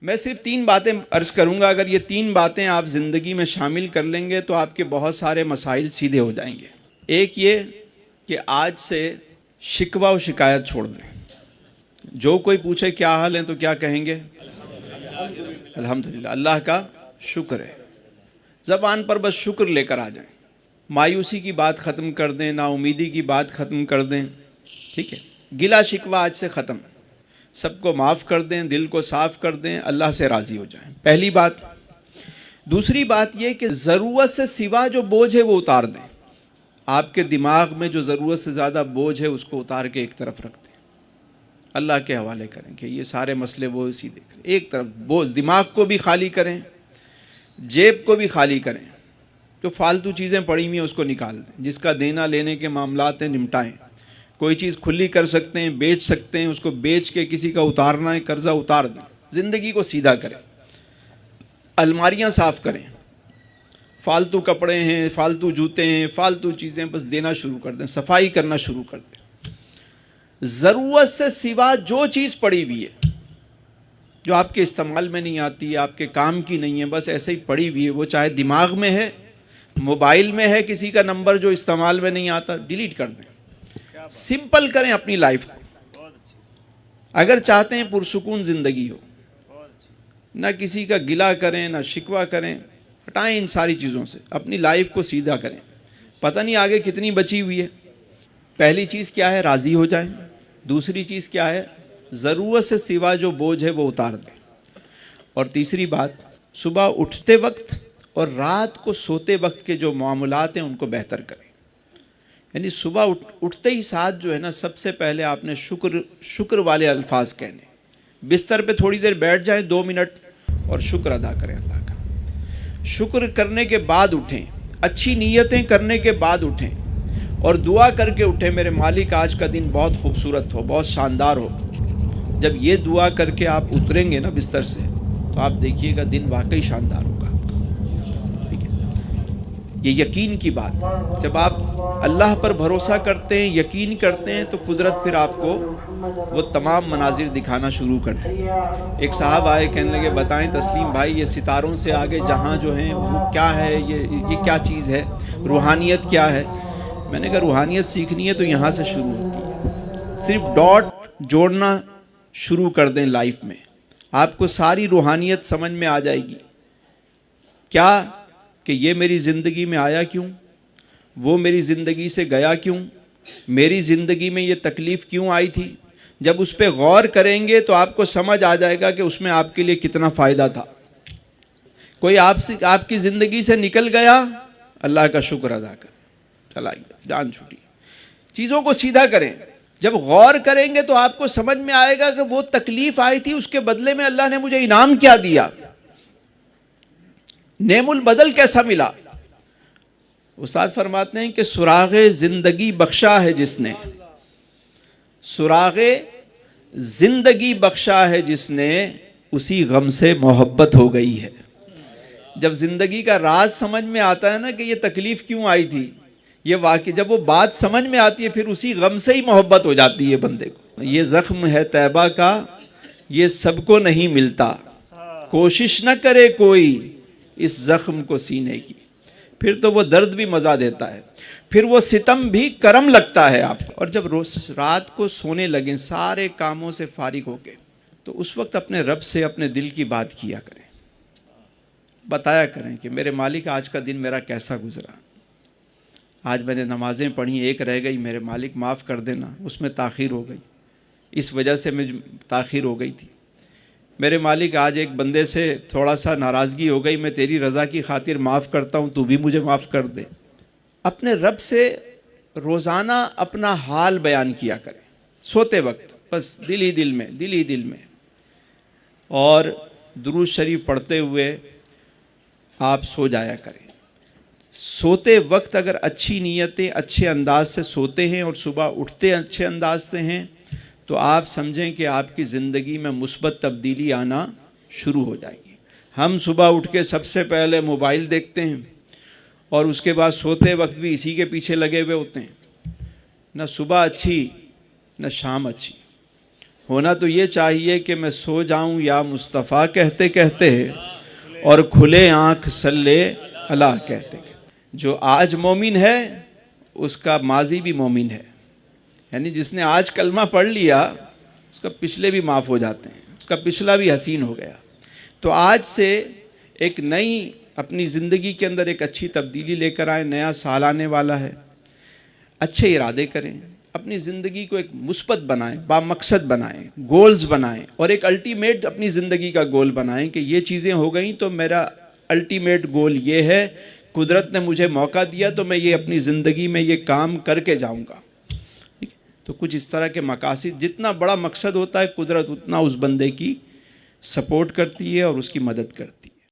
میں صرف 3 باتیں عرض کروں گا. اگر یہ 3 باتیں آپ زندگی میں شامل کر لیں گے تو آپ کے بہت سارے مسائل سیدھے ہو جائیں گے. ایک یہ کہ آج سے شکوہ و شکایت چھوڑ دیں. جو کوئی پوچھے کیا حال ہے تو کیا کہیں گے؟ الحمدللہ، اللہ کا شکر ہے. زبان پر بس شکر لے کر آ جائیں. مایوسی کی بات ختم کر دیں، نا امیدی کی بات ختم کر دیں. ٹھیک ہے، گلا شکوہ آج سے ختم. سب کو معاف کر دیں، دل کو صاف کر دیں، اللہ سے راضی ہو جائیں. پہلی بات. دوسری بات یہ کہ ضرورت سے سوا جو بوجھ ہے وہ اتار دیں. آپ کے دماغ میں جو ضرورت سے زیادہ بوجھ ہے اس کو اتار کے ایک طرف رکھ دیں، اللہ کے حوالے کریں کہ یہ سارے مسئلے وہ اسی دیکھ رہے. ایک طرف بوجھ، دماغ کو بھی خالی کریں، جیب کو بھی خالی کریں. جو فالتو چیزیں پڑی ہوئی ہیں اس کو نکال دیں. جس کا دینا لینے کے معاملات ہیں نمٹائیں. کوئی چیز کھلی کر سکتے ہیں، بیچ سکتے ہیں، اس کو بیچ کے کسی کا اتارنا ہے قرضہ اتار دیں. زندگی کو سیدھا کریں. الماریاں صاف کریں. فالتو کپڑے ہیں، فالتو جوتے ہیں، فالتو چیزیں بس دینا شروع کر دیں، صفائی کرنا شروع کر دیں. ضرورت سے سوا جو چیز پڑی ہوئی ہے جو آپ کے استعمال میں نہیں آتی، آپ کے کام کی نہیں ہے، بس ایسے ہی پڑی ہوئی ہے، وہ چاہے دماغ میں ہے، موبائل میں ہے کسی کا نمبر جو استعمال میں نہیں آتا، ڈیلیٹ کر دیں. سمپل کریں اپنی لائف کو. اگر چاہتے ہیں پرسکون زندگی ہو، نہ کسی کا گلہ کریں، نہ شکوہ کریں، ہٹائیں ان ساری چیزوں سے. اپنی لائف کو سیدھا کریں. پتہ نہیں آگے کتنی بچی ہوئی ہے. پہلی چیز کیا ہے؟ راضی ہو جائیں. دوسری چیز کیا ہے؟ ضرورت سے سوا جو بوجھ ہے وہ اتار دیں. اور تیسری بات، صبح اٹھتے وقت اور رات کو سوتے وقت کے جو معاملات ہیں ان کو بہتر کریں. یعنی صبح اٹھتے ہی ساتھ جو ہے نا، سب سے پہلے آپ نے شکر والے الفاظ کہنے. بستر پہ تھوڑی دیر بیٹھ جائیں، 2 منٹ، اور شکر ادا کریں اللہ کا. شکر کرنے کے بعد اٹھیں، اچھی نیتیں کرنے کے بعد اٹھیں، اور دعا کر کے اٹھیں میرے مالک آج کا دن بہت خوبصورت ہو، بہت شاندار ہو. جب یہ دعا کر کے آپ اتریں گے نا بستر سے تو آپ دیکھیے گا دن واقعی شاندار ہوگا. ٹھیک ہے، یہ یقین کی بات. جب آپ اللہ پر بھروسہ کرتے ہیں، یقین کرتے ہیں، تو قدرت پھر آپ کو وہ تمام مناظر دکھانا شروع کر دیں. ایک صاحب آئے، کہنے لگے بتائیں تسلیم بھائی یہ ستاروں سے آگے جہاں جو ہیں وہ کیا ہے، یہ کیا چیز ہے، روحانیت کیا ہے؟ میں نے کہا روحانیت سیکھنی ہے تو یہاں سے شروع ہوتی ہے. صرف ڈاٹ جوڑنا شروع کر دیں لائف میں، آپ کو ساری روحانیت سمجھ میں آ جائے گی. کیا کہ یہ میری زندگی میں آیا کیوں، وہ میری زندگی سے گیا کیوں، میری زندگی میں یہ تکلیف کیوں آئی تھی. جب اس پہ غور کریں گے تو آپ کو سمجھ آ جائے گا کہ اس میں آپ کے لیے کتنا فائدہ تھا. کوئی آپ کی زندگی سے نکل گیا، اللہ کا شکر ادا کریں. چلا گیا، جان چھوٹی. چیزوں کو سیدھا کریں. جب غور کریں گے تو آپ کو سمجھ میں آئے گا کہ وہ تکلیف آئی تھی، اس کے بدلے میں اللہ نے مجھے انعام کیا دیا، نعم البدل کیسا ملا. استاد فرماتے ہیں کہ سراغ زندگی بخشا ہے جس نے، سراغ زندگی بخشا ہے جس نے، اسی غم سے محبت ہو گئی ہے. جب زندگی کا راز سمجھ میں آتا ہے نا کہ یہ تکلیف کیوں آئی تھی، یہ واقعی جب وہ بات سمجھ میں آتی ہے پھر اسی غم سے ہی محبت ہو جاتی ہے بندے کو. یہ زخم ہے طیبہ کا، یہ سب کو نہیں ملتا، کوشش نہ کرے کوئی اس زخم کو سینے کی. پھر تو وہ درد بھی مزہ دیتا ہے، پھر وہ ستم بھی کرم لگتا ہے آپ. اور جب روز رات کو سونے لگیں سارے کاموں سے فارغ ہو کے، تو اس وقت اپنے رب سے اپنے دل کی بات کیا کریں، بتایا کریں کہ میرے مالک آج کا دن میرا کیسا گزرا. آج میں نے نمازیں پڑھی، ایک رہ گئی، میرے مالک معاف کر دینا، اس میں تاخیر ہو گئی، اس وجہ سے مجھ تاخیر ہو گئی تھی. میرے مالک آج ایک بندے سے تھوڑا سا ناراضگی ہو گئی، میں تیری رضا کی خاطر معاف کرتا ہوں، تو بھی مجھے معاف کر دے. اپنے رب سے روزانہ اپنا حال بیان کیا کریں سوتے وقت، بس دل ہی دل میں. اور درود شریف پڑھتے ہوئے آپ سو جایا کریں. سوتے وقت اگر اچھی نیتیں اچھے انداز سے سوتے ہیں اور صبح اٹھتے اچھے انداز سے ہیں تو آپ سمجھیں کہ آپ کی زندگی میں مثبت تبدیلی آنا شروع ہو جائے گی. ہم صبح اٹھ کے سب سے پہلے موبائل دیکھتے ہیں اور اس کے بعد سوتے وقت بھی اسی کے پیچھے لگے ہوئے ہوتے ہیں. نہ صبح اچھی نہ شام اچھی. ہونا تو یہ چاہیے کہ میں سو جاؤں یا مصطفیٰ کہتے کہتے اور کھلے آنکھ صلی اللہ کہتے کہتے. جو آج مومن ہے اس کا ماضی بھی مومن ہے، یعنی جس نے آج کلمہ پڑھ لیا اس کا پچھلے بھی معاف ہو جاتے ہیں، اس کا پچھلا بھی حسین ہو گیا. تو آج سے ایک نئی اپنی زندگی کے اندر ایک اچھی تبدیلی لے کر آئیں. نیا سال آنے والا ہے، اچھے ارادے کریں، اپنی زندگی کو ایک مثبت بنائیں، بامقصد بنائیں، گولز بنائیں، اور ایک الٹیمیٹ اپنی زندگی کا گول بنائیں کہ یہ چیزیں ہو گئیں تو میرا الٹیمیٹ گول یہ ہے، قدرت نے مجھے موقع دیا تو میں یہ اپنی زندگی میں یہ کام کر کے جاؤں گا. تو کچھ اس طرح کے مقاصد، جتنا بڑا مقصد ہوتا ہے قدرت اتنا اس بندے کی سپورٹ کرتی ہے اور اس کی مدد کرتی ہے.